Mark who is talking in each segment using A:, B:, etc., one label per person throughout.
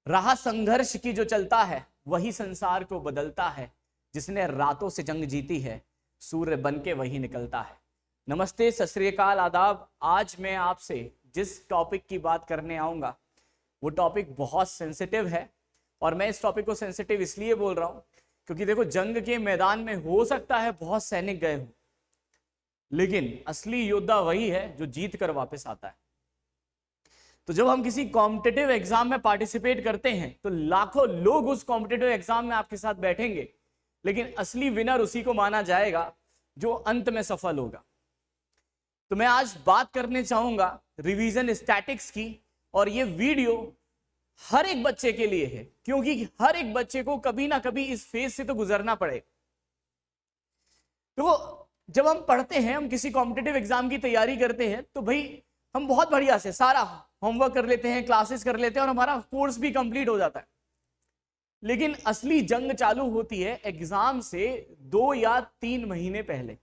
A: राह संघर्ष की जो चलता है वही संसार को बदलता है, जिसने रातों से जंग जीती है सूर्य बन के वही निकलता है। नमस्ते, सत श्री अकाल, आदाब। आज मैं आपसे जिस टॉपिक की बात करने आऊंगा वो टॉपिक बहुत सेंसिटिव है, और मैं इस टॉपिक को सेंसिटिव इसलिए बोल रहा हूं क्योंकि देखो, जंग के मैदान में हो सकता है बहुत सैनिक गए हो, लेकिन असली योद्धा वही है जो जीत कर वापस आता है। तो जब हम किसी कॉम्पिटिटिव एग्जाम में पार्टिसिपेट करते हैं तो लाखों लोग उस कॉम्पिटिटिव एग्जाम में आपके साथ बैठेंगे, लेकिन असली विनर उसी को माना जाएगा जो अंत में सफल होगा। तो मैं आज बात करने चाहूंगा रिवीजन स्टैटिक्स की, और ये वीडियो हर एक बच्चे के लिए है, क्योंकि हर एक बच्चे को कभी ना कभी इस फेज से तो गुजरना पड़ेगा। तो जब हम पढ़ते हैं, हम किसी कॉम्पिटिटिव एग्जाम की तैयारी करते हैं, तो भाई हम बहुत बढ़िया से सारा होमवर्क कर लेते हैं, क्लासेस कर लेते हैं, और हमारा कोर्स भी कंप्लीट हो जाता है। लेकिन असली जंग चालू होती है एग्जाम से 2 या 3 महीने पहले,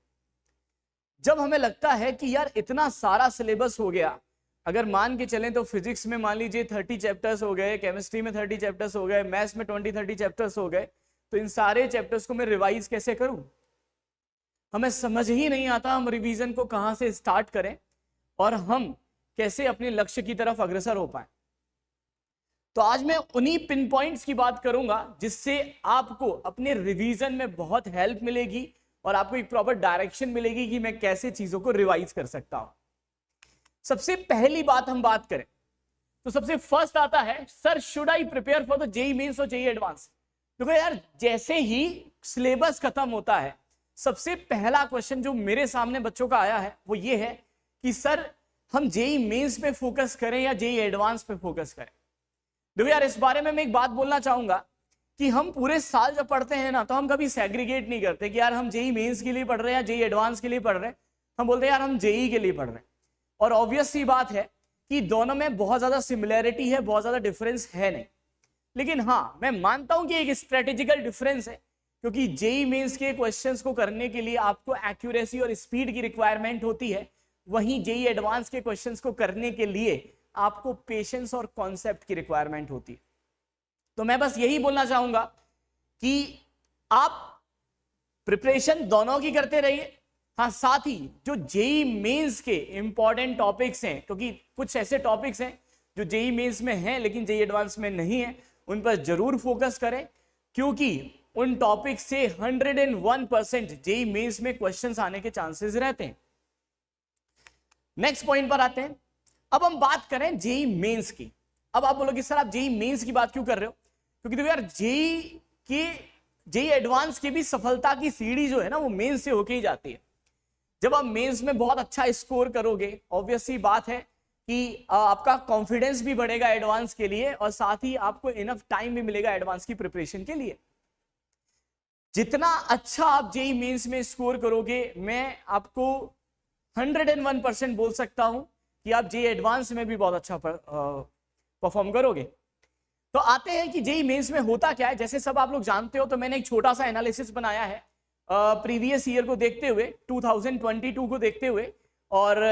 A: जब हमें लगता है कि यार इतना सारा सिलेबस हो गया। अगर मान के चलें तो फिजिक्स में मान लीजिए 30 चैप्टर्स हो गए, केमिस्ट्री में 30 चैप्टर्स हो गए, मैथ्स में 20-30 चैप्टर्स हो गए, तो इन सारे चैप्टर्स को मैं रिवाइज कैसे करूं? हमें समझ ही नहीं आता हम रिवीजन को कहां से स्टार्ट करें और हम कैसे अपने लक्ष्य की तरफ अग्रसर हो पाए। तो आज मैं उन्हीं पिन पॉइंट्स की बात करूंगा जिससे आपको अपने रिवीजन में बहुत हेल्प मिलेगी और आपको एक प्रॉपर डायरेक्शन मिलेगी कि मैं कैसे चीजों को रिवाइज कर सकता हूं। सबसे पहली बात हम बात करें तो सबसे फर्स्ट आता है, sir should I prepare for the JEE mains और जेईई एडवांस? देखो यार, जैसे ही सिलेबस खत्म होता है, सबसे पहला क्वेश्चन जो मेरे सामने बच्चों का आया है वो ये है कि सर हम जेईई मेंस पे फोकस करें या जेईई एडवांस पे फोकस करें? देखो यार, इस बारे में मैं एक बात बोलना चाहूंगा कि हम पूरे साल जब पढ़ते हैं ना, तो हम कभी सेग्रीगेट नहीं करते कि यार हम जेईई मेंस के लिए पढ़ रहे हैं या जेईई एडवांस के लिए पढ़ रहे हैं। हम बोलते हैं यार हम जेईई के लिए पढ़ रहे हैं। और ऑब्वियस सी बात है कि दोनों में बहुत ज्यादा सिमिलैरिटी है, बहुत ज्यादा डिफरेंस है नहीं। लेकिन हाँ, मैं मानता हूं कि एक स्ट्रेटेजिकल डिफरेंस है, क्योंकि जेईई मेंस के क्वेश्चंस को करने के लिए आपको एक्यूरेसी और स्पीड की रिक्वायरमेंट होती है, वहीं जेईई एडवांस के क्वेश्चंस को करने के लिए आपको पेशेंस और कॉन्सेप्ट की रिक्वायरमेंट होती है। तो मैं बस यही बोलना चाहूंगा कि आप प्रिपरेशन दोनों की करते रहिए। हाँ, साथ ही जो जेईई मेंस के इंपॉर्टेंट टॉपिक्स हैं, क्योंकि कुछ ऐसे टॉपिक्स हैं जो जेईई मेंस में हैं लेकिन जेईई एडवांस में नहीं है, उन पर जरूर फोकस करें, क्योंकि उन टॉपिक से 101% जेईई मेंस में क्वेश्चंस आने के चांसेस रहते हैं। नेक्स्ट पॉइंट पर आते हैं। अब हम बात करें जेईई मेंस की। अब आप बोलोगे सर आप जेईई मेंस की बात क्यों कर रहे हो? क्योंकि देखो यार, जेईई एडवांस की भी सफलता की सीढ़ी जो है ना, वो मेंस से होके ही जाती है। जब आप मेंस में बहुत अच्छा स्कोर करोगे, ऑब्वियस सी बात है कि आपका कॉन्फिडेंस भी बढ़ेगा एडवांस के लिए, और साथ ही आपको इनफ टाइम भी मिलेगा एडवांस की प्रिपरेशन के लिए। जितना अच्छा आप जेईई मेंस में स्कोर करोगे, मैं आपको 101% बोल सकता हूं कि आप जेईई एडवांस में भी बहुत अच्छा परफॉर्म करोगे। तो आते हैं कि जेईई मेंस में होता क्या है। जैसे सब आप लोग जानते हो, तो मैंने एक छोटा सा एनालिसिस बनाया है प्रीवियस ईयर को देखते हुए, 2022 को देखते हुए, और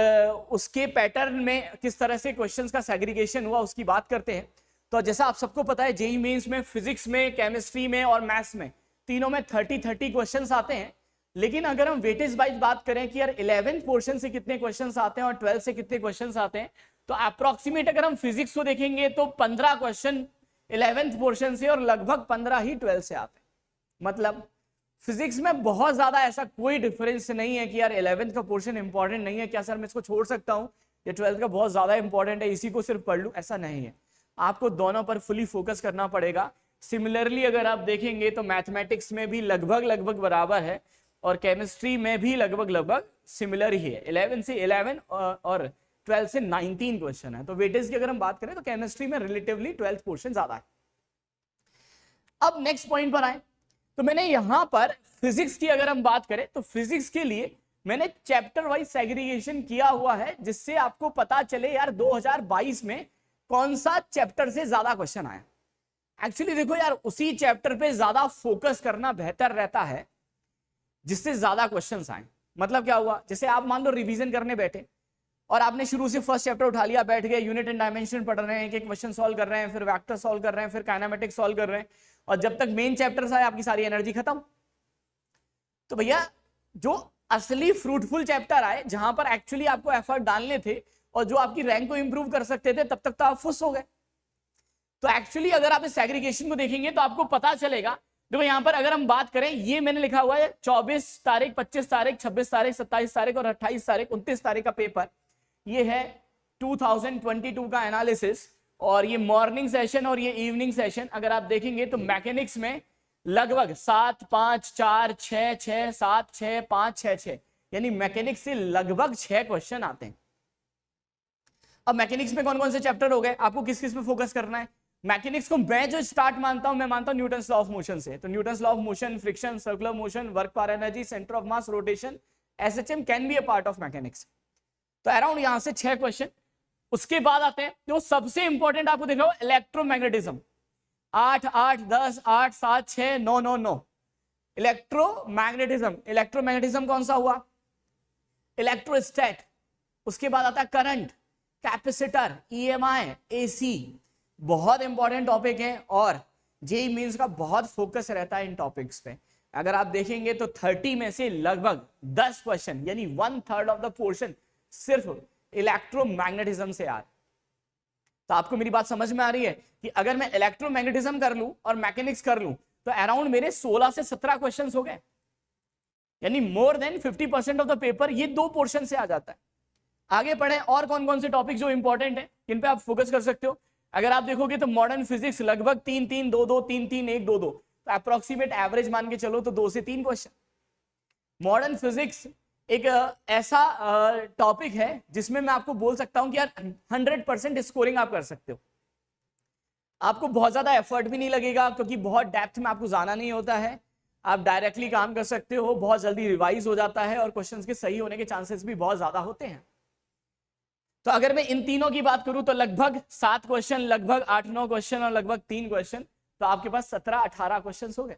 A: उसके पैटर्न में किस तरह से क्वेश्चंस का सेग्रीगेशन हुआ उसकी बात करते हैं। तो जैसा आप सबको पता है, जेईई मेंस में फिजिक्स में, केमिस्ट्री में और मैथ्स में, तीनों में 30 क्वेश्चंस आते हैं। लेकिन अगर हम वेटेज वाइज बात करें कि यार 11th पोर्शन से कितने क्वेश्चंस आते हैं और 12th से कितने क्वेश्चंस आते हैं, तो अप्रोक्सीमेट अगर हम फिजिक्स को देखेंगे तो 15 क्वेश्चन 11th पोर्शन से और लगभग 15 ही 12th से आते हैं। मतलब फिजिक्स में बहुत ज्यादा ऐसा कोई डिफरेंस नहीं है कि यार 11th का पोर्शन इंपॉर्टेंट नहीं है, क्या सर मैं इसको छोड़ सकता हूं, या 12th का बहुत ज्यादा इंपॉर्टेंट है इसी को सिर्फ पढ़ लूं, ऐसा नहीं है। आपको दोनों पर फुली फोकस करना पड़ेगा। सिमिलरली अगर आप देखेंगे तो मैथमेटिक्स में भी लगभग बराबर है, और केमिस्ट्री में भी लगभग सिमिलर ही है। 11 से 11 और 12 से 19 क्वेश्चन है। तो वेटेज की अगर हम बात करें तो केमिस्ट्री में रिलेटिवली 12th पोर्शन ज्यादा है। अब नेक्स्ट पॉइंट पर आए तो मैंने यहां पर फिजिक्स की अगर हम बात करें तो फिजिक्स के लिए मैंने चैप्टर वाइज सेग्रीगेशन किया हुआ है, जिससे आपको पता चले यार 2022 में कौन सा चैप्टर से ज्यादा क्वेश्चन आया। एक्चुअली देखो यार, उसी चैप्टर पे ज्यादा फोकस करना बेहतर रहता है जिससे ज्यादा क्वेश्चंस आए। मतलब क्या हुआ, जैसे आप मान लो रिवीजन करने बैठे और आपने शुरू से फर्स्ट चैप्टर उठा लिया, बैठ गए, यूनिट एंड डायमेंशन पढ़ रहे हैं, एक क्वेश्चन सॉल्व कर रहे हैं, फिर वेक्टर सॉल्व कर रहे हैं, फिर काइनेमेटिक्स सॉल्व कर रहे हैं, और जब तक मेन चैप्टर्स आए आपकी सारी एनर्जी खत्म। तो भैया जो असली फ्रूटफुल चैप्टर आए, जहां पर एक्चुअली आपको एफर्ट डालने थे और जो आपकी रैंक को इंप्रूव कर सकते थे, तब तक तो आप फुस हो गए। तो एक्चुअली अगर आप इस सेग्रीगेशन को देखेंगे तो आपको पता चलेगा। देखो यहाँ पर अगर हम बात करें, ये मैंने लिखा हुआ है 24 तारीख, 25 तारीख, 26 तारीख, 27 तारीख और 28 तारीख, 29 तारीख का पेपर। ये है 2022 का एनालिसिस, और ये मॉर्निंग सेशन और ये इवनिंग सेशन। अगर आप देखेंगे तो मैकेनिक्स में लगभग 7, 5, 4, 6, 6, 7, 6, 5, 6, 6, यानी मैकेनिक्स से लगभग 6 क्वेश्चन आते हैं। अब मैकेनिक्स में कौन कौन से चैप्टर हो गए, आपको किस किस पे फोकस करना है। मैकेनिक्स को मैं जो स्टार्ट मानता हूं, मैं मानता हूं न्यूटन्स लॉ ऑफ मोशन से। तो Newton's law of motion, friction, circular motion, work पर energy, centre of mass, rotation, SHM can be a part of mechanics. तो अराउंड यहां से 6 क्वेश्चन। उसके बाद आते हैं जो सबसे इंपॉर्टेंट आपको देखो, इलेक्ट्रोमैग्नेटिज्म। 8, 8, 10, 8, 7, 6, 9, 9, 9। इलेक्ट्रोमैग्नेटिज्म। इलेक्ट्रोमैग्नेटिज्म कौन सा हुआ, इलेक्ट्रोस्टैट। उसके बाद आता है करंट, कैपेसिटर, ईएमआई, एसी। बहुत इंपॉर्टेंट टॉपिक है और जेईई मेंस का बहुत फोकस रहता है इन टॉपिक्स पे। अगर आप देखेंगे तो 30 में से लगभग 10 क्वेश्चन, यानी 1/3 ऑफ द पोर्शन सिर्फ इलेक्ट्रोमैग्नेटिज्म से आ रहा है। तो आपको मेरी बात समझ में आ रही है कि अगर मैं इलेक्ट्रोमैग्नेटिज्म कर लूं और मैकेनिक्स कर लूं तो अराउंड मेरे 16 से 17 क्वेश्चंस हो गए, यानी more than 50% of the paper ये 2 पोर्शन से आ जाता है। आगे पढ़े और कौन कौन से टॉपिक जो इंपॉर्टेंट है, किन पे आप फोकस कर सकते हो। अगर आप देखोगे तो मॉडर्न फिजिक्स लगभग 3, 3, 2, 2, 3, 3, 1, 2, 2, तो अप्रोक्सीमेट एवरेज मान के चलो तो 2 से 3 क्वेश्चन। मॉडर्न फिजिक्स एक ऐसा टॉपिक है जिसमें मैं आपको बोल सकता हूं कि यार 100% स्कोरिंग आप कर सकते हो। आपको बहुत ज्यादा एफर्ट भी नहीं लगेगा क्योंकि बहुत डेप्थ में आपको जाना नहीं होता है, आप डायरेक्टली काम कर सकते हो, बहुत जल्दी रिवाइज हो जाता है और क्वेश्चंस के सही होने के चांसेस भी बहुत ज्यादा होते हैं। तो अगर मैं इन तीनों की बात करूं तो लगभग 7 क्वेश्चन, लगभग 8-9 क्वेश्चन और लगभग 3 क्वेश्चन, तो आपके पास 17-18 क्वेश्चन हो गए।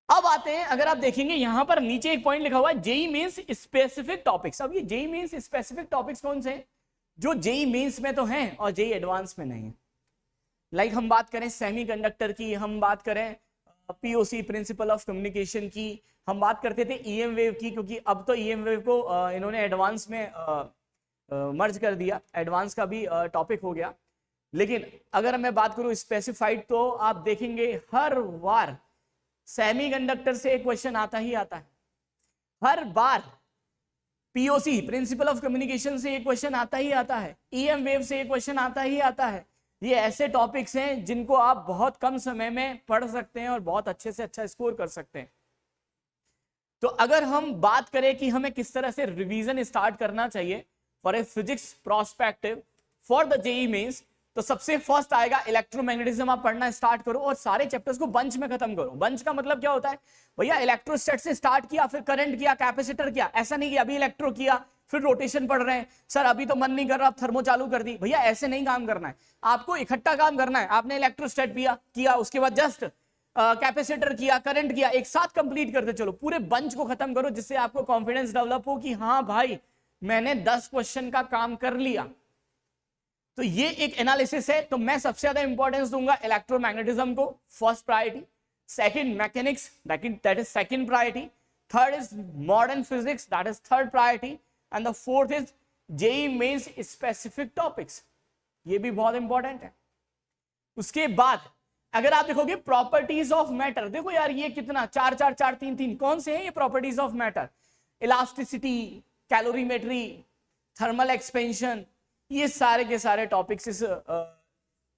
A: अब आते हैं, अगर आप देखेंगे यहां पर नीचे एक पॉइंट लिखा हुआ है जेईई मेंस स्पेसिफिक टॉपिक्स। अब ये जेईई मेंस स्पेसिफिक टॉपिक्स कौन से हैं जो जेईई मेंस में तो हैं और जेईई एडवांस में नहीं है। लाइक हम बात करें सेमीकंडक्टर की, हम बात करें पीओसी प्रिंसिपल ऑफ कम्युनिकेशन की, हम बात करते थे ईएम वेव की, क्योंकि अब तो ईएम वेव को इन्होंने एडवांस में मर्ज कर दिया, एडवांस का भी टॉपिक हो गया। लेकिन अगर मैं बात करूं स्पेसिफाइड तो आप देखेंगे हर बार सेमीकंडक्टर से एक क्वेश्चन आता ही आता है, हर बार पीओसी प्रिंसिपल ऑफ कम्युनिकेशन से एक क्वेश्चन आता ही आता है, ईएम वेव से एक क्वेश्चन आता ही आता है। ये ऐसे टॉपिक्स हैं जिनको आप बहुत कम समय में पढ़ सकते हैं और बहुत अच्छे से अच्छा स्कोर कर सकते हैं। तो अगर हम बात करें कि हमें किस तरह से रिवीजन स्टार्ट करना चाहिए for a physics prospective for the JEE mains, तो सबसे फर्स्ट आएगा इलेक्ट्रोमैग्नेटिज्म। आप पढ़ना स्टार्ट करो और सारे चैप्टर्स को बंच में खत्म करो। बंच का मतलब क्या होता है भैया, इलेक्ट्रोस्टैट से स्टार्ट किया, फिर करंट किया, कैपेसिटर किया, ऐसा नहीं कि अभी इलेक्ट्रो किया फिर रोटेशन पढ़ रहे हैं, सर अभी तो मन नहीं कर रहा, आप थर्मो चालू कर दी। भैया ऐसे नहीं काम करना है, आपको इकट्ठा काम करना है। आपने इलेक्ट्रोस्टैट किया, उसके बाद जस्ट कैपेसिटर किया, करंट किया, एक साथ कंप्लीट करते चलो, पूरे बंच को खत्म करो, जिससे आपको कॉन्फिडेंस डेवलप हो कि हाँ भाई मैंने 10 क्वेश्चन का काम कर लिया। तो ये एक एनालिसिस है। तो मैं सबसे ज्यादा इंपॉर्टेंस दूंगा इलेक्ट्रोमैग्नेटिज्म को, first priority. Second mechanics, that is second priority. Third is modern physics, that is third priority. And the fourth is JEE mains specific topics, ये भी बहुत इंपॉर्टेंट है। उसके बाद अगर आप देखोगे प्रॉपर्टीज ऑफ मैटर, देखो यार ये कितना 4 4 4 3 3 कौन से हैं ये properties of matter, elasticity, calorimetry, thermal expansion, ये सारे के सारे टॉपिक्स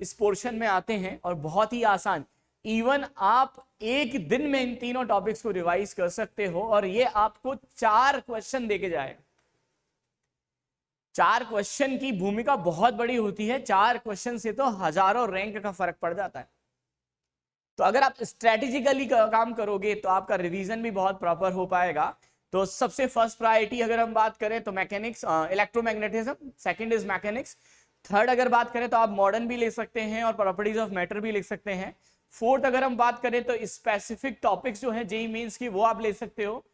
A: इस पोर्शन में आते हैं और बहुत ही आसान। इवन आप एक दिन में इन तीनों टॉपिक्स को रिवाइज कर सकते हो और ये आपको 4 क्वेश्चन देके जाएगा। 4 क्वेश्चन की भूमिका बहुत बड़ी होती है, 4 क्वेश्चन से तो हजारों रैंक का फर्क पड़ जाता है। तो अगर आप स्ट्रेटेजिकली काम करोगे तो आपका रिवीजन भी बहुत प्रॉपर हो पाएगा। तो सबसे फर्स्ट प्रायोरिटी अगर हम बात करें तो mechanics, electromagnetism, second is mechanics, third अगर बात करें तो आप मॉडर्न भी ले सकते हैं और प्रॉपर्टीज ऑफ मैटर भी लिख सकते हैं। फोर्थ अगर हम बात करें तो स्पेसिफिक टॉपिक्स जो है जेईई मेंस की वो आप ले सकते हो।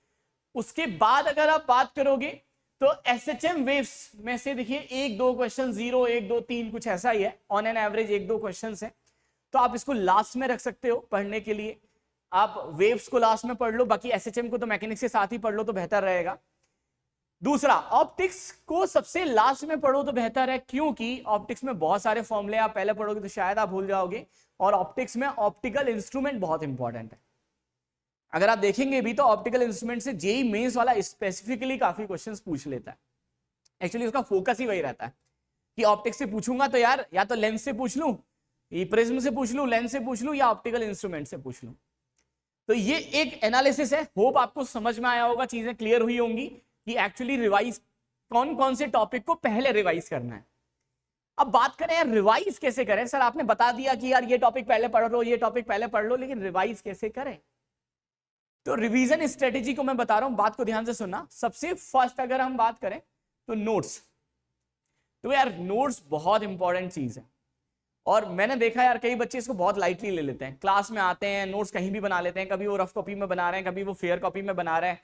A: उसके बाद अगर आप बात करोगे तो SHM वेव्स में से देखिए 1-2 क्वेश्चन, 0, 1, 2, 3 कुछ ऐसा ही है, ऑन एन एवरेज 1-2 क्वेश्चन है। तो आप इसको लास्ट में रख सकते हो पढ़ने के लिए, आप वेव्स को लास्ट में पढ़ लो, बाकी SHM को तो मैकेनिक्स के साथ ही पढ़ लो तो बेहतर रहेगा। दूसरा, ऑप्टिक्स को सबसे लास्ट में पढ़ो तो बेहतर है, क्योंकि ऑप्टिक्स में बहुत सारे फॉर्मूले आप पहले पढ़ोगे तो शायद आप भूल जाओगे, और ऑप्टिक्स में ऑप्टिकल इंस्ट्रूमेंट बहुत इंपॉर्टेंट है। अगर आप देखेंगे भी तो ऑप्टिकल इंस्ट्रूमेंट से जेईई मेंस वाला स्पेसिफिकली काफी क्वेश्चंस पूछ लेता है। एक्चुअली उसका फोकस ही वही रहता है कि ऑप्टिक्स से पूछूंगा तो यार या तो लेंस से पूछ लूं, ये प्रिज्म से पूछ लूं, लेंस से पूछ लूं, या ऑप्टिकल इंस्ट्रूमेंट से पूछ लूं। तो ये एक एनालिसिस है, होप आपको समझ में आया होगा, चीजें क्लियर हुई होंगी कि एक्चुअली रिवाइज कौन कौन से टॉपिक को पहले रिवाइज करना है। अब बात करें यार रिवाइज कैसे करें। सर आपने बता दिया कि यार ये टॉपिक पहले पढ़ लो, ये टॉपिक पहले पढ़ लो, लेकिन रिवाइज कैसे करें? तो रिवीजन स्ट्रेटेजी को मैं बता रहा हूं, बात को ध्यान से सुनना। सबसे फर्स्ट अगर हम बात करें तो नोट्स, तो यार नोट्स बहुत इंपॉर्टेंट चीज है, और मैंने देखा यार कई बच्चे इसको बहुत लाइटली ले लेते हैं। क्लास में आते हैं, नोट्स कहीं भी बना लेते हैं, कभी वो रफ कॉपी में बना रहे हैं, कभी वो फेयर कॉपी में बना रहे हैं,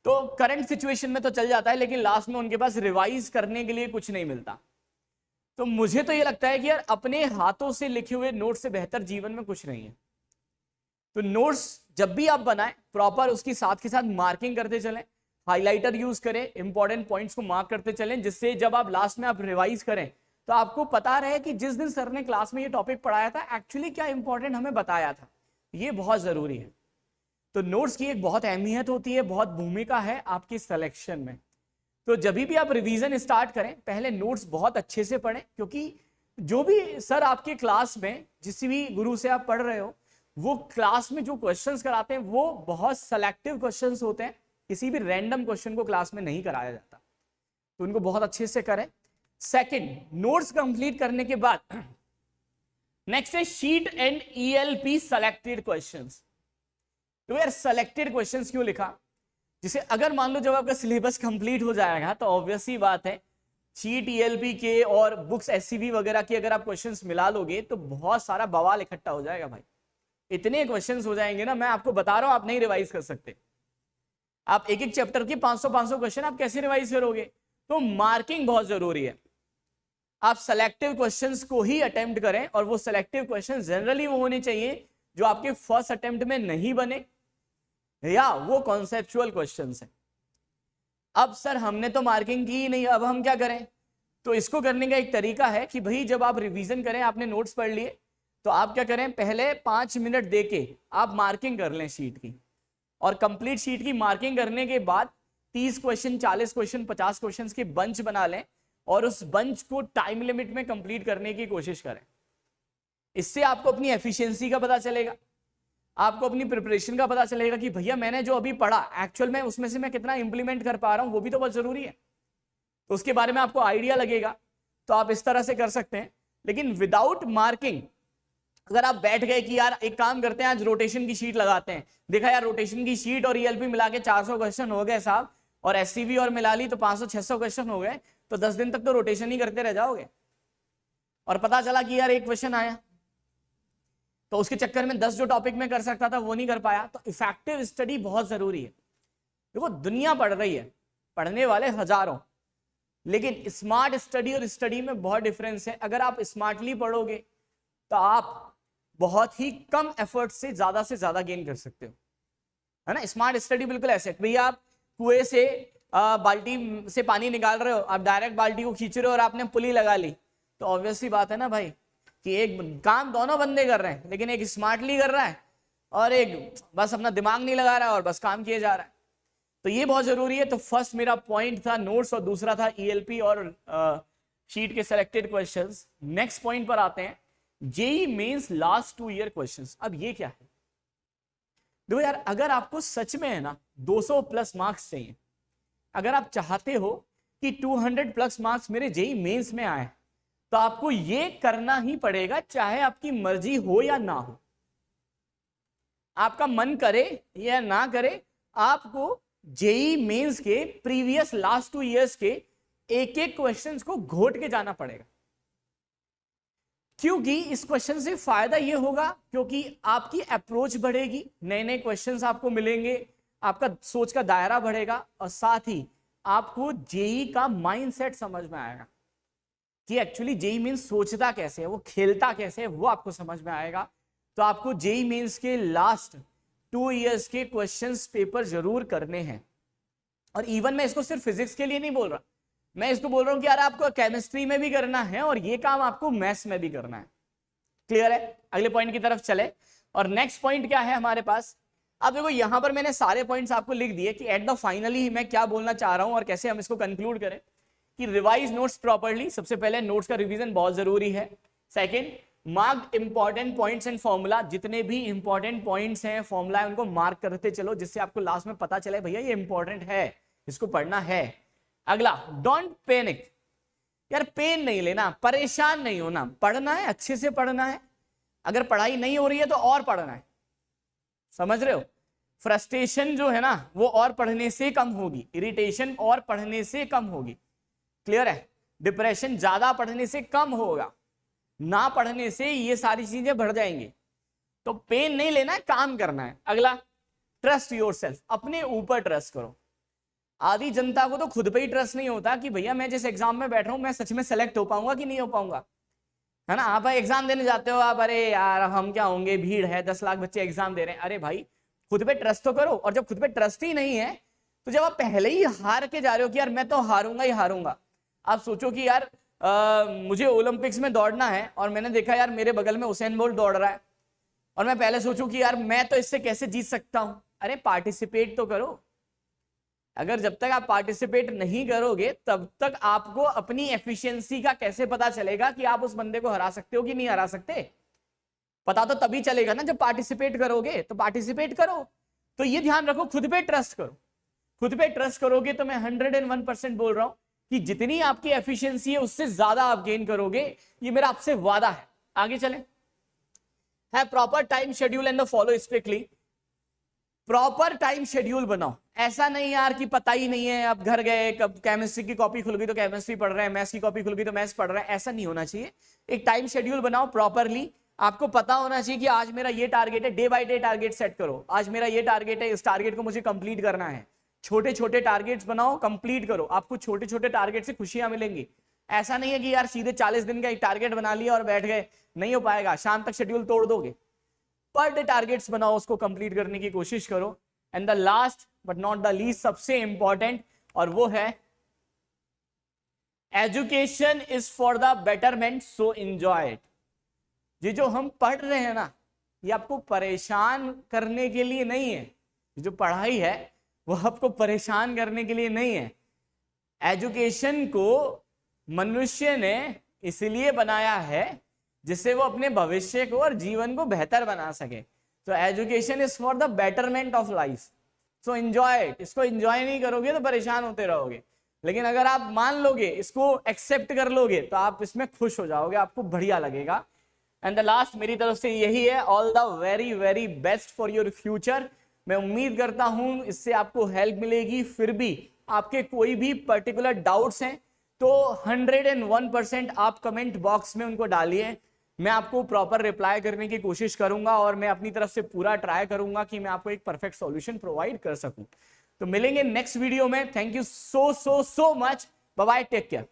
A: तो करंट सिचुएशन में तो चल जाता है, लेकिन लास्ट में उनके पास रिवाइज करने के लिए कुछ नहीं मिलता। तो मुझे तो ये लगता है कि यार अपने हाथों से लिखे हुए नोट्स से बेहतर जीवन में कुछ नहीं है। तो नोट्स जब भी आप बनाएं प्रॉपर उसकी साथ के साथ मार्किंग करते चलें, हाइलाइटर यूज करें, इंपॉर्टेंट पॉइंट्स को मार्क करते चलें, जिससे जब आप लास्ट में आप रिवाइज करें तो आपको पता रहे कि जिस दिन सर ने क्लास में ये टॉपिक पढ़ाया था एक्चुअली क्या इंपॉर्टेंट हमें बताया था। ये बहुत जरूरी है। तो नोट्स की एक बहुत अहमियत होती है, बहुत भूमिका है आपकी सिलेक्शन में। तो जब भी आप रिवीजन स्टार्ट करें पहले नोट्स बहुत अच्छे से पढ़ें, क्योंकि जो भी सर आपके क्लास में जिस भी गुरु से आप पढ़ रहे हो वो क्लास में जो क्वेश्चंस कराते हैं वो बहुत सेलेक्टिव क्वेश्चंस होते हैं, किसी भी रैंडम क्वेश्चन को क्लास में नहीं कराया जाता, तो उनको बहुत अच्छे से करें। सेकंड, नोट्स कंप्लीट करने के बाद नेक्स्ट है sheet and ELP selected questions. तो यार सेलेक्टेड क्वेश्चंस क्यों लिखा? जिसे अगर मान लो जब आपका सिलेबस कंप्लीट हो जाएगा तो ऑब्वियस ही बात है शीट ELP के और बुक्स SCV वगैरह के अगर आप क्वेश्चंस मिला लोगे तो बहुत सारा बवाल इकट्ठा हो जाएगा भाई। इतने क्वेश्चंस हो जाएंगे ना, मैं आपको बता रहा हूं आप नहीं रिवाइज कर सकते। आप एक एक चैप्टर के 500-500 क्वेश्चन आप कैसे रिवाइज करोगे? तो मार्किंग बहुत जरूरी है। आप सेलेक्टिव क्वेश्चंस को ही अटेम्प्ट करें, और वो सेलेक्टिव क्वेश्चन जनरली वो होने चाहिए जो आपके फर्स्ट अटेम्प्ट में नहीं बने, या वो कॉन्सेप्चुअल क्वेश्चंस हैं। अब सर हमने तो मार्किंग की ही नहीं, अब हम क्या करें? तो इसको करने का एक तरीका है कि भाई जब आप रिवीजन करें, आपने नोट्स पढ़ लिए, तो आप क्या करें, पहले 5 मिनट देके आप मार्किंग कर लें शीट की, और कंप्लीट शीट की मार्किंग करने के बाद 30 क्वेश्चन, 40 क्वेश्चन, 50 क्वेश्चन के बंच बना लें, और उस बंच को टाइम लिमिट में कंप्लीट करने की कोशिश करें। इससे आपको अपनी एफिशिएंसी का पता चलेगा, आपको अपनी प्रिपरेशन का पता चलेगा कि भैया मैंने जो अभी पढ़ा एक्चुअल में उसमें से मैं कितना इंप्लीमेंट कर पा रहा हूं, वो भी तो बहुत जरूरी है। तो उसके बारे में आपको आइडिया लगेगा, तो आप इस तरह से कर सकते हैं। लेकिन विदाउट मार्किंग अगर आप बैठ गए कि यार एक काम करते हैं आज रोटेशन की शीट लगाते हैं, देखा यार रोटेशन की शीट और ELP मिला के 400 क्वेश्चन हो गए साहब, और SCV और मिला ली तो 500-600 क्वेश्चन हो गए, तो 10 दिन तक तो रोटेशन ही करते रह जाओगे, और पता चला कि यार एक क्वेश्चन आया तो उसके चक्कर में 10 जो टॉपिक में कर सकता था वो नहीं कर पाया। तो इफेक्टिव स्टडी बहुत जरूरी है। देखो दुनिया पढ़ रही है, पढ़ने वाले हजारों, लेकिन स्मार्ट स्टडी और स्टडी में बहुत डिफरेंस है। अगर आप स्मार्टली पढ़ोगे तो आप बहुत ही कम एफर्ट से ज्यादा गेन कर सकते हो, है ना। स्मार्ट स्टडी बिल्कुल ऐसे, भैया आप कुएं से बाल्टी से पानी निकाल रहे हो, आप डायरेक्ट बाल्टी को खींच रहे हो और आपने पुली लगा ली, तो ऑब्वियसली बात है ना भाई कि एक काम दोनों बंदे कर रहे हैं, लेकिन एक स्मार्टली कर रहा है और एक बस अपना दिमाग नहीं लगा रहा है और बस काम किए जा रहा है। तो ये बहुत जरूरी है। तो फर्स्ट मेरा पॉइंट था नोट्स, और दूसरा था ELP और शीट के सेलेक्टेड क्वेश्चंस। नेक्स्ट पॉइंट पर आते हैं, JEE mains last 2 year questions. अब ये क्या है? देखो यार, अगर आपको सच में है ना 200 प्लस मार्क्स चाहिए, अगर आप चाहते हो कि 200 प्लस मार्क्स मेरे जेईई मेंस में आए, तो आपको ये करना ही पड़ेगा, चाहे आपकी मर्जी हो या ना हो, आपका मन करे या ना करे, आपको जेईई मेंस के प्रीवियस लास्ट 2 इयर्स के एक एक क्वेश्चंस को घोट के जाना पड़ेगा। क्योंकि इस क्वेश्चन से फायदा ये होगा क्योंकि आपकी अप्रोच बढ़ेगी, नए नए क्वेश्चंस आपको मिलेंगे, आपका सोच का दायरा बढ़ेगा, और साथ ही आपको जेई का माइंडसेट समझ में आएगा कि एक्चुअली जेई मीन्स सोचता कैसे है, वो खेलता कैसे है, वो आपको समझ में आएगा। तो आपको जेई मीन्स के लास्ट 2 इयर्स के क्वेश्चंस पेपर जरूर करने हैं। और इवन मैं इसको सिर्फ फिजिक्स के लिए नहीं बोल रहा, मैं इसको बोल रहा हूं कि यार आपको केमिस्ट्री में भी करना है और ये काम आपको मैथ्स में भी करना है। क्लियर है? अगले पॉइंट की तरफ चले। और नेक्स्ट पॉइंट क्या है हमारे पास? अब देखो यहां पर मैंने सारे पॉइंट्स आपको लिख दिए कि एट द फाइनली मैं क्या बोलना चाह रहा हूं और कैसे हम इसको कंक्लूड करें कि रिवाइज नोट्स प्रॉपर्ली। सबसे पहले नोट्स का रिवीजन बहुत जरूरी है। Second, mark important points and formula, जितने भी इंपॉर्टेंट पॉइंट्स हैं फॉर्मूला है उनको मार्क करते चलो, जिससे आपको लास्ट में पता चले भैया ये इंपॉर्टेंट है, इसको पढ़ना है। अगला, डोंट पैनिक, यार पेन नहीं लेना, परेशान नहीं होना, पढ़ना है, अच्छे से पढ़ना है। अगर पढ़ाई नहीं हो रही है तो और पढ़ना है, समझ रहे हो? फ्रस्ट्रेशन जो है ना वो और पढ़ने से कम होगी, इरिटेशन और पढ़ने से कम होगी। क्लियर है? डिप्रेशन ज्यादा पढ़ने से कम होगा, ना पढ़ने से ये सारी चीजें बढ़ जाएंगी। तो पेन नहीं लेना है, काम करना है। अगला, ट्रस्ट योरसेल्फ, अपने ऊपर ट्रस्ट करो। आधी जनता को तो खुद पे ही ट्रस्ट नहीं होता कि भैया मैं जिस एग्जाम में बैठ रहा हूं मैं सच में सेलेक्ट हो पाऊंगा कि नहीं हो पाऊंगा, है ना? आप एग्जाम देने जाते हो, आप अरे यार हम क्या होंगे, भीड़ है, 10 लाख बच्चे एग्जाम दे रहे हैं। अरे भाई खुद पे ट्रस्ट तो करो। और जब खुद पे ट्रस्ट ही नहीं है तो जब आप पहले ही हार के जा रहे हो कि यार मैं तो हारूंगा ही हारूंगा, आप सोचो कि यार मुझे ओलंपिक्स में दौड़ना है और मैंने देखा यार मेरे बगल में उसेन बोल्ट दौड़ रहा है और मैं पहले सोचूं कि यार मैं तो इससे कैसे जीत सकता हूं। अरे पार्टिसिपेट तो करो। अगर जब तक आप पार्टिसिपेट नहीं करोगे तब तक आपको अपनी एफिशिएंसी का कैसे पता चलेगा कि आप उस बंदे को हरा सकते हो कि नहीं हरा सकते? पता तो तभी चलेगा ना जब पार्टिसिपेट करोगे। तो पार्टिसिपेट करो। तो ये ध्यान रखो, खुद पे ट्रस्ट करो। खुद पे ट्रस्ट करोगे तो मैं 101% बोल रहा हूं कि जितनी आपकी एफिशिएंसी है उससे ज्यादा आप गेन करोगे, ये मेरा आपसे वादा है। आगे चलें। है proper time schedule and follow strictly. Proper time schedule बनाओ। ऐसा नहीं यार कि पता ही नहीं है, अब घर गए, कब केमिस्ट्री की कॉपी खुल गई तो केमिस्ट्री पढ़ रहे हैं, मैथ्स की कॉपी खुल गई तो मैथ्स पढ़ रहे हैं। ऐसा नहीं होना चाहिए। एक टाइम शेड्यूल बनाओ प्रॉपरली। आपको पता होना चाहिए कि आज मेरा ये टारगेट है, day by day target set करो। आज मेरा ये टारगेट है, इस टारगेट को मुझे कंप्लीट करना है। छोटे छोटे टारगेट्स बनाओ, कंप्लीट करो। आपको छोटे छोटे टारगेट से खुशियां मिलेंगी। ऐसा नहीं है कि यार सीधे 40 दिन का एक टारगेट बना लिया और बैठ गए, नहीं हो पाएगा। शाम तक शेड्यूल तोड़ दोगे। पर डे टारगेट्स बनाओ, उसको कंप्लीट करने की कोशिश करो। And the last but not the least, सबसे इंपॉर्टेंट, और वो है education is for the betterment, so enjoy it. ये जो हम पढ़ रहे हैं ना, ये आपको परेशान करने के लिए नहीं है। जो पढ़ाई है वो आपको परेशान करने के लिए नहीं है। एजुकेशन को मनुष्य ने इसलिए बनाया है जिससे वो अपने भविष्य को और जीवन को बेहतर बना सके। तो education is for the betterment of life, so enjoy it. इसको एंजॉय नहीं करोगे तो परेशान होते रहोगे, लेकिन अगर आप मान लोगे, इसको एक्सेप्ट कर लोगे, तो आप इसमें खुश हो जाओगे, आपको बढ़िया लगेगा। एंड द लास्ट मेरी तरफ से यही है, all the very very best for your future. मैं उम्मीद करता हूं इससे आपको हेल्प मिलेगी। फिर भी आपके कोई भी पर्टिकुलर डाउट्स हैं तो 101% आप कमेंट बॉक्स में उनको डालिए। मैं आपको प्रॉपर रिप्लाई करने की कोशिश करूंगा और मैं अपनी तरफ से पूरा ट्राई करूंगा कि मैं आपको एक परफेक्ट सॉल्यूशन प्रोवाइड कर सकूं। तो मिलेंगे नेक्स्ट वीडियो में। Thank you so much. Bye bye, take care.